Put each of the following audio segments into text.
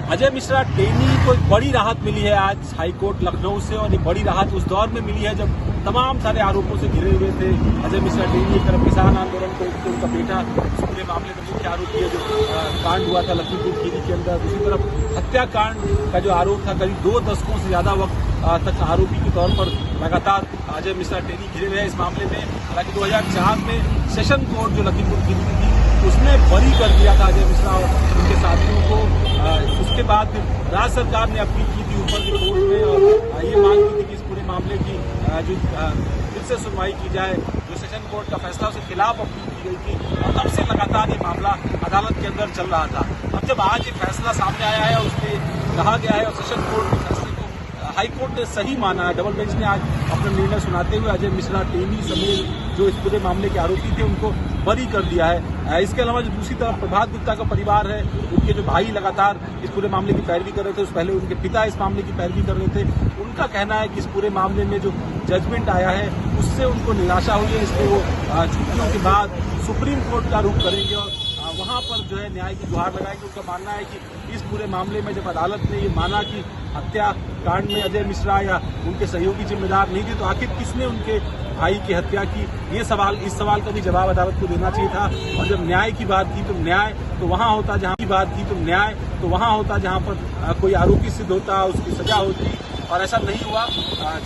अजय मिश्रा टेनी को एक बड़ी राहत मिली है आज हाईकोर्ट लखनऊ से, और ये बड़ी राहत उस दौर में मिली है जब तमाम सारे आरोपों से घिरे हुए थे अजय मिश्रा टेनी। एक तरफ किसान आंदोलन को, उनका बेटा इस पूरे मामले में मुख्य आरोपी है, जो कांड हुआ था लखीमपुर खीरी के अंदर। दूसरी तरफ हत्याकांड का जो आरोप था, करीब 2 दशकों से ज्यादा वक्त तक आरोपी के तौर पर लगातार अजय मिश्रा टेनी घिरे हुए हैं इस मामले में। हालांकि 2004 में सेशन कोर्ट जो लखीमपुर खीरी की थी उसने बरी कर दिया था अजय मिश्रा और उनके साथियों को। उसके बाद राज्य सरकार ने अपील की थी ऊपर की कोर्ट में और ये मांग की थी कि इस पूरे मामले की जो फिर से सुनवाई की जाए। जो सेशन कोर्ट का फैसला उसके खिलाफ अपील की गई थी और तब से लगातार ये मामला अदालत के अंदर चल रहा था। अब जब आज ये फैसला सामने आया है और उसमें कहा गया है और सेशन कोर्ट के फैसले को हाईकोर्ट ने सही माना है, डबल बेंच ने आज अपना निर्णय सुनाते हुए अजय मिश्रा टेनी समेत जो इस पूरे मामले के आरोपी थे उनको बरी कर दिया है। इसके अलावा जो दूसरी तरफ प्रभात गुप्ता का परिवार है, उनके जो भाई लगातार इस पूरे मामले की पैरवी कर रहे थे, उससे पहले उनके पिता इस मामले की पैरवी कर रहे थे, उनका कहना है कि इस पूरे मामले में जो जजमेंट आया है उससे उनको निराशा हुई है, इसलिए वो छुट्टियों के बाद सुप्रीम कोर्ट का रुख करेंगे और वहां पर जो है न्याय की गुहार लगाएंगे। उनका मानना है कि इस पूरे मामले में जब अदालत ने ये माना कि हत्याकांड में अजय मिश्रा या उनके सहयोगी जिम्मेदार नहीं थे, तो आखिर किसने उनके भाई की हत्या की, ये सवाल, इस सवाल का भी जवाब अदालत को देना चाहिए था। और जब न्याय की बात की तो न्याय तो वहां होता जहां की बात की तो न्याय तो वहां होता जहां पर कोई आरोपी सिद्ध होता, उसकी सजा होती, और ऐसा नहीं हुआ।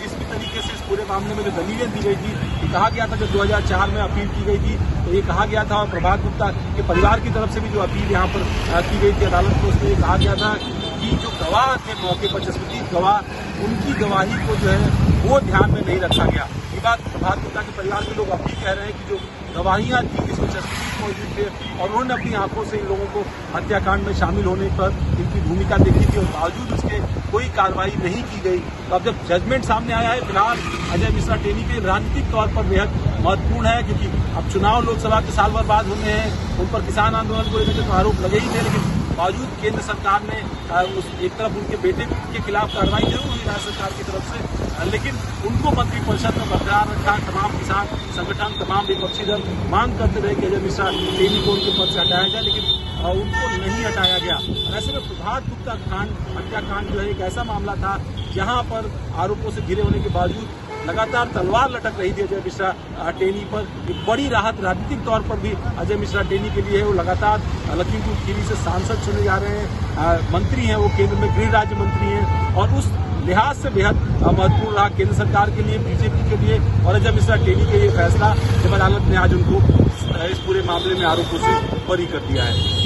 जिस भी तरीके से इस पूरे मामले में जो दलीलें दी गई थी, कहा गया था जब 2004 में अपील की गई थी तो ये कहा गया था, और प्रभात गुप्ता के परिवार की तरफ से भी जो अपील यहाँ पर की गई थी अदालत को, उसमें ये कहा गया था कि जो गवाह थे मौके पर, जसप्रीत गवाह, उनकी गवाही को जो है वो ध्यान में नहीं रखा गया। ये बात प्रभात गुप्ता के परिवार के लोग अब भी कह रहे हैं कि जो गवाहियां थी जिसमें जसप्रीत मौजूद थे और उन्होंने अपनी आंखों से इन लोगों को हत्याकांड में शामिल होने पर इनकी भूमिका देखी थी और बावजूद उसके कोई कार्रवाई नहीं की गई। तो अब जब जजमेंट सामने आया है, फिलहाल अजय मिश्रा टेनी के राजनीतिक तौर पर बेहद महत्वपूर्ण है, क्योंकि अब चुनाव लोकसभा के साल भर बाद होने हैं। उन पर किसान आंदोलन को लेकर तो आरोप लगे ही थे, लेकिन बावजूद केंद्र सरकार ने एक तरफ उनके बेटे के खिलाफ कार्रवाई जरूर हुई राज्य सरकार की तरफ से, लेकिन उनको मंत्रिपरिषद में बरकरार रखा। तमाम किसान संगठन, तमाम विपक्षी दल मांग करते रहे कि अजय मिश्रा टेनी को उनके पद से हटाया जाए, लेकिन उनको नहीं हटाया गया। ऐसे में प्रभात गुप्ता हत्याकांड जो है एक ऐसा मामला था जहां पर आरोपों से घिरे होने के बावजूद लगातार तलवार लटक रही थी अजय मिश्रा टेनी पर। एक बड़ी राहत राजनीतिक तौर पर भी अजय मिश्रा टेनी के लिए है। वो लगातार लखीमपुर खीरी से सांसद चुने जा रहे हैं, मंत्री हैं, वो केंद्र में गृह राज्य मंत्री हैं, और उस लिहाज से बेहद महत्वपूर्ण रहा केंद्र सरकार के लिए, बीजेपी के लिए। और अजय मिश्रा टेनी के ये फैसला जब अदालत ने आज उनको इस पूरे मामले में आरोपों से बरी कर दिया है।